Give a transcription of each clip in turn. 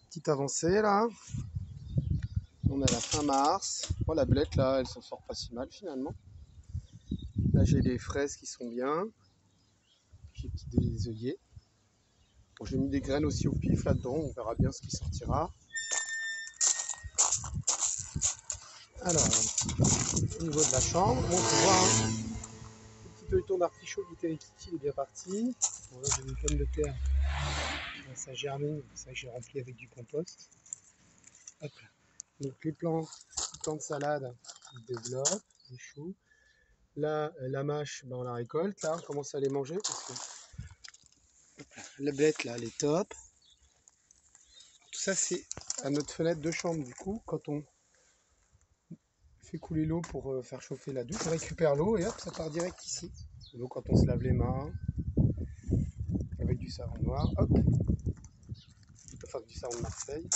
Petite avancée là. On est à la fin mars. Bon, la blette là, elle s'en sort pas si mal finalement. Là j'ai des fraises qui sont bien. J'ai des œillets. Bon, j'ai mis des graines aussi au pif là-dedans. On verra bien ce qui sortira. Alors, au niveau de la chambre, bon, on peut voir le petit feuilleton d'artichaut qui était il est bien parti. Bon, là j'ai une pomme de terre. Là, ça germine, ça j'ai rempli avec du compost. Hop là. Donc les plants de salade ils se développent, les choux. Là, la mâche, ben, on la récolte. Là, on commence à les manger parce que la blette, là, elle est top. Tout ça, c'est à notre fenêtre de chambre. Du coup, quand on fait couler l'eau pour faire chauffer la douche, on récupère l'eau et hop, ça part direct ici. Donc, quand on se lave les mains avec du savon noir, hop, enfin du savon de Marseille,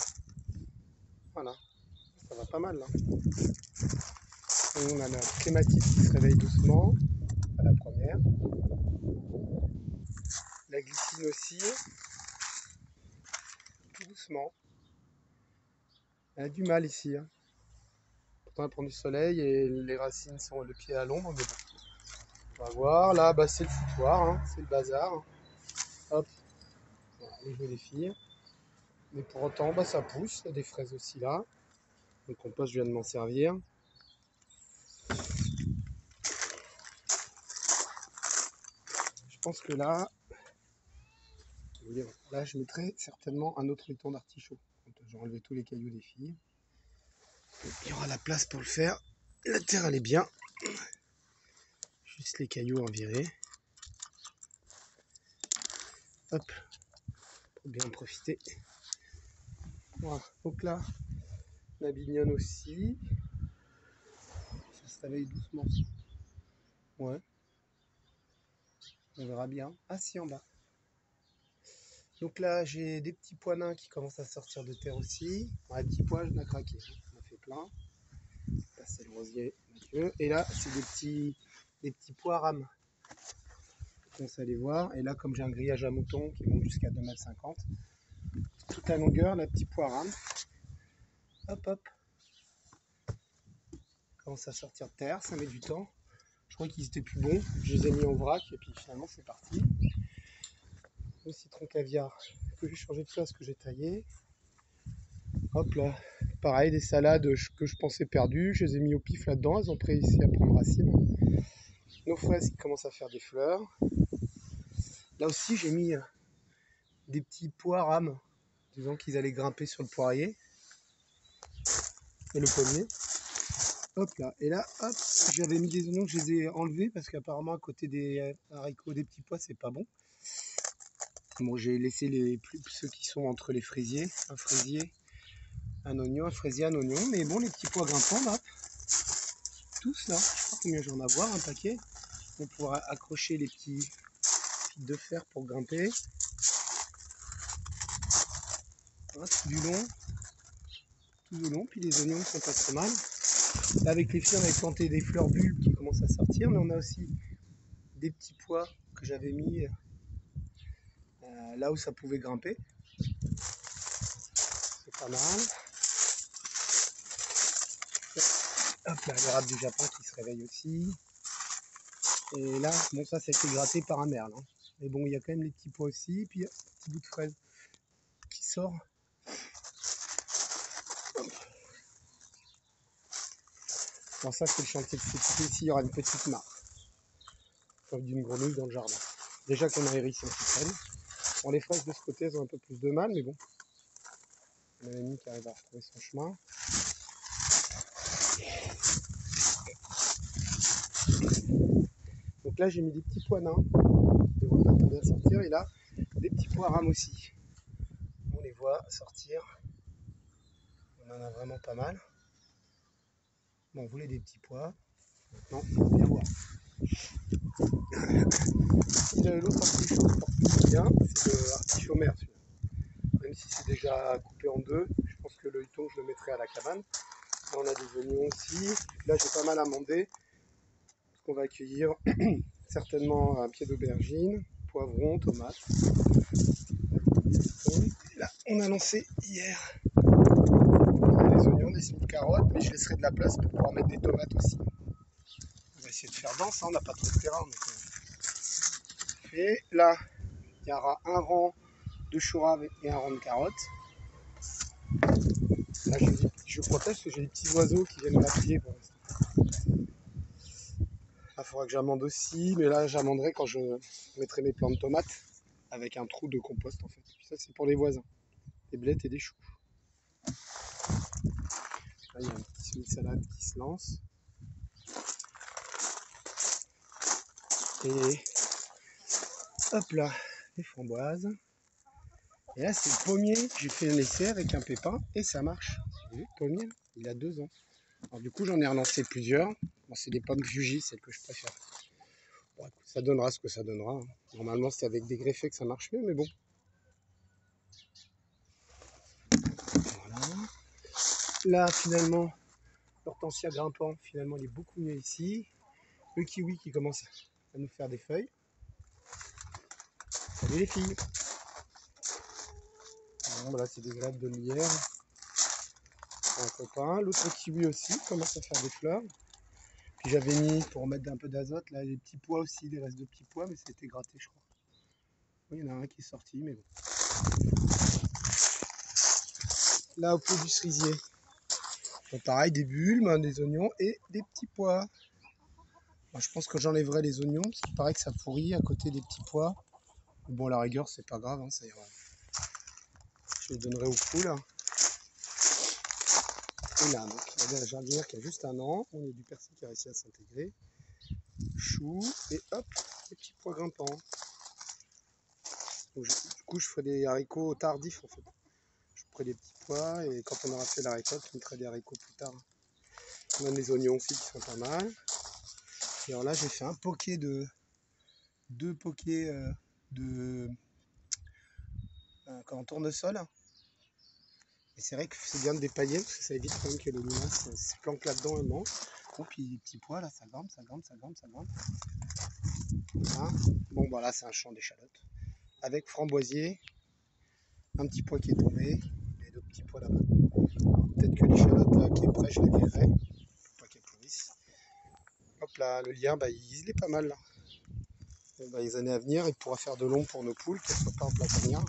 voilà, ça va pas mal là. Et on a notre clématite qui se réveille doucement à la première. La glycine aussi, tout doucement. Elle a du mal ici. Hein. Pourtant, elle prend du soleil et les racines sont le pied à l'ombre. Mais bon, on va voir. Là, bah, c'est le foutoir, hein, c'est le bazar. Hop, voilà, les jeux des filles. Mais pour autant, bah, ça pousse. Il y a des fraises aussi là. Le compost, je viens de m'en servir. Je pense que là, je mettrai certainement un autre feuilleton d'artichaut. J'ai enlevé tous les cailloux des filles. Il y aura la place pour le faire. La terre, elle est bien. Juste les cailloux en virer. Hop, pour bien en profiter. Voilà, donc là, la bignonne aussi. Ça se réveille doucement. Ouais. On verra bien. Ah si, en bas. Donc là, j'ai des petits pois nains qui commencent à sortir de terre aussi. Ouais, les petits pois, j'en ai craqué. On a fait plein. Là, c'est le rosier Mathieu. Et là, c'est des petits pois rames. Je commence à les voir. Et là, comme j'ai un grillage à moutons qui monte jusqu'à 2,50 m, toute la longueur, la petite pois rame. Hop, hop. Commence à sortir de terre, ça met du temps. Je crois qu'ils étaient plus bons. Je les ai mis en vrac et puis finalement, c'est parti. Le citron caviar que j'ai changé de place, que j'ai taillé. Hop là, pareil, des salades que je pensais perdues, je les ai mis au pif là-dedans, elles ont pris ici à prendre racine. Nos fraises qui commencent à faire des fleurs. Là aussi, j'ai mis des petits pois rames, disons qu'ils allaient grimper sur le poirier et le pommier. Hop là, et là, hop, j'avais mis des oignons que je les ai enlevés parce qu'apparemment à côté des haricots, des petits pois, c'est pas bon. Bon, j'ai laissé ceux qui sont entre les fraisiers, un fraisier, un oignon, un fraisier, un oignon, mais bon, les petits pois grimpants, là, tous là, je sais pas combien j'en ai à avoir, un paquet. On pourra accrocher les petits fils de fer pour grimper. Voilà, tout du long, puis les oignons sont pas trop mal. Là, avec les filles, on avait planté des fleurs bulbes qui commencent à sortir, mais on a aussi des petits pois que j'avais mis là où ça pouvait grimper. C'est pas mal. Hop là, l'érable du Japon qui se réveille aussi. Et là, bon, ça a été gratté par un merle. Hein. Mais bon, il y a quand même les petits pois aussi, et puis un petit bout de fraise qui sort. Bon, ça, c'est le chantier de sécurité. Ici, il y aura une petite mare, comme d'une grenouille dans le jardin. Déjà qu'on a hérissé un petit traîne. Bon, les fraises de ce côté, elles ont un peu plus de mal, mais bon. On a une qui arrive à retrouver son chemin. Donc là, j'ai mis des petits pois nains qui devraient pas tarder à sortir. Et là, des petits pois rames aussi. On les voit sortir. On en a vraiment pas mal. Bon, on voulait des petits pois. Maintenant, on va bien voir. L'autre artichaut se porte bien, c'est le artichaut mer celui-là. Même si c'est déjà coupé en deux, je pense que le huton je le mettrai à la cabane. Là, on a des oignons aussi. Là j'ai pas mal amendé. On va accueillir certainement un pied d'aubergine, poivrons, tomates. Et là on a lancé hier des oignons, des semis de carottes, mais je laisserai de la place pour pouvoir mettre des tomates aussi. On va essayer de faire dense, hein, on n'a pas trop de terrain. Donc, et là, il y aura un rang de choux raves et un rang de carottes. Là, je protège parce que j'ai des petits oiseaux qui viennent m'appuyer pour l'instant. Il faudra que j'amende aussi, mais là, j'amenderai quand je mettrai mes plants de tomates avec un trou de compost en fait. Puis ça, c'est pour les voisins, des blettes et des choux. Là, il y a un petit semis de salade qui se lance. Et hop là, les framboises. Et là, c'est le pommier. J'ai fait un essai avec un pépin et ça marche. Vous voyez, le pommier, il a 2 ans. Alors du coup, j'en ai relancé plusieurs. Bon, c'est des pommes Fuji, celles que je préfère. Bon, écoute, ça donnera ce que ça donnera. Normalement, c'est avec des greffés que ça marche mieux, mais bon. Voilà. Là, finalement, l'hortensia grimpant, finalement, il est beaucoup mieux ici. Le kiwi qui commence à nous faire des feuilles. Salut les filles. Bon, voilà, c'est des graines de lierre. Un copain. L'autre kiwi aussi commence à faire des fleurs. Puis j'avais mis, pour mettre un peu d'azote, là, les petits pois aussi, des restes de petits pois, mais c'était gratté, je crois. Oui, il y en a un qui est sorti, mais bon. Là, au pied du cerisier, bon, pareil, des bulbes, hein, des oignons et des petits pois. Bon, je pense que j'enlèverai les oignons, parce qu'il paraît que ça pourrit à côté des petits pois. Bon, à la rigueur, c'est pas grave, hein, ça ira. Je les donnerai aux poules. Et là, donc, il y a la jardinière qui a juste 1 an. On a du persil qui a réussi à s'intégrer. Chou, et hop, les petits pois grimpants. Donc, du coup, je ferai des haricots tardifs, en fait. Je ferai des petits pois, et quand on aura fait la récolte, je mettrai des haricots plus tard. On a des oignons aussi qui sont pas mal. Et alors là, j'ai fait un poké de... 2 pokés de... en tournesol. Et c'est vrai que c'est bien de dépailler, parce que ça évite quand même que les limaces se planquent là-dedans et mangent. Oh, puis les petits pois, là, ça grimpe, ça grimpe, ça grimpe, ça grimpe. Voilà. Bon, voilà, c'est un champ d'échalotes. Avec framboisier, un petit pois qui est tombé, et 2 petits pois là-bas. Peut-être que l'échalote là qui est prête, je la virerai, pour pas qu'elle pourrisse. Hop là, le lien, bah, il est pas mal là. Bon, bah, les années à venir, il pourra faire de l'ombre pour nos poules, qu'elles ne soient pas en plein cagnard.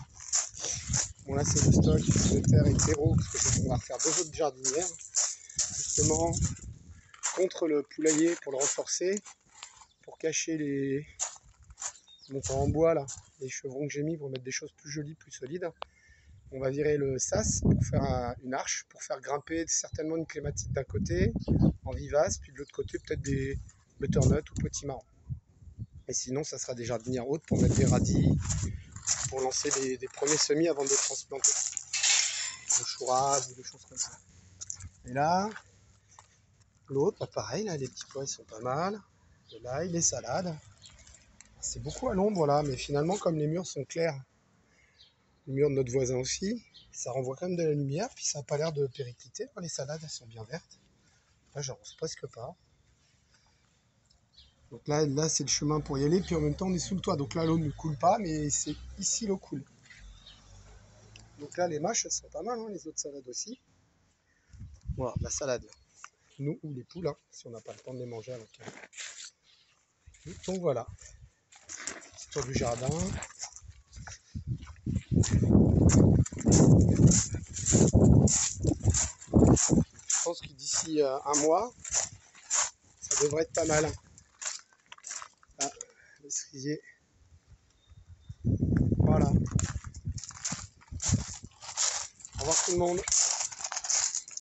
Bon, là, c'est le stock de terre et terreau, parce qu'on va refaire 2 autres jardinières, justement, contre le poulailler pour le renforcer, pour cacher les montants en bois là, les chevrons que j'ai mis pour mettre des choses plus jolies, plus solides. On va virer le sas pour faire une arche, pour faire grimper certainement une clématite d'un côté, en vivace, puis de l'autre côté peut-être des butternuts ou potimarrons. Et sinon, ça sera des jardinières hautes pour mettre des radis, pour lancer des premiers semis avant de les transplanter. Des choux raves ou des choses comme ça. Et là, l'autre, bah pareil, là, les petits pois ils sont pas mal. De l'ail, les salades. C'est beaucoup à l'ombre là, mais finalement, comme les murs sont clairs, les murs de notre voisin aussi, ça renvoie quand même de la lumière, puis ça n'a pas l'air de péricliter. Les salades, elles sont bien vertes. Là, j'arrose presque pas. Donc là c'est le chemin pour y aller, puis en même temps, on est sous le toit. Donc là, l'eau ne coule pas, mais c'est ici l'eau coule. Donc là, les mâches, elles sont pas mal, hein, les autres salades aussi. Voilà, la salade. Nous ou les poules, hein, si on n'a pas le temps de les manger avec. Donc voilà, petit tour du jardin. Je pense que d'ici 1 mois, ça devrait être pas mal. Là, le cerisier. Voilà. Au revoir tout le monde.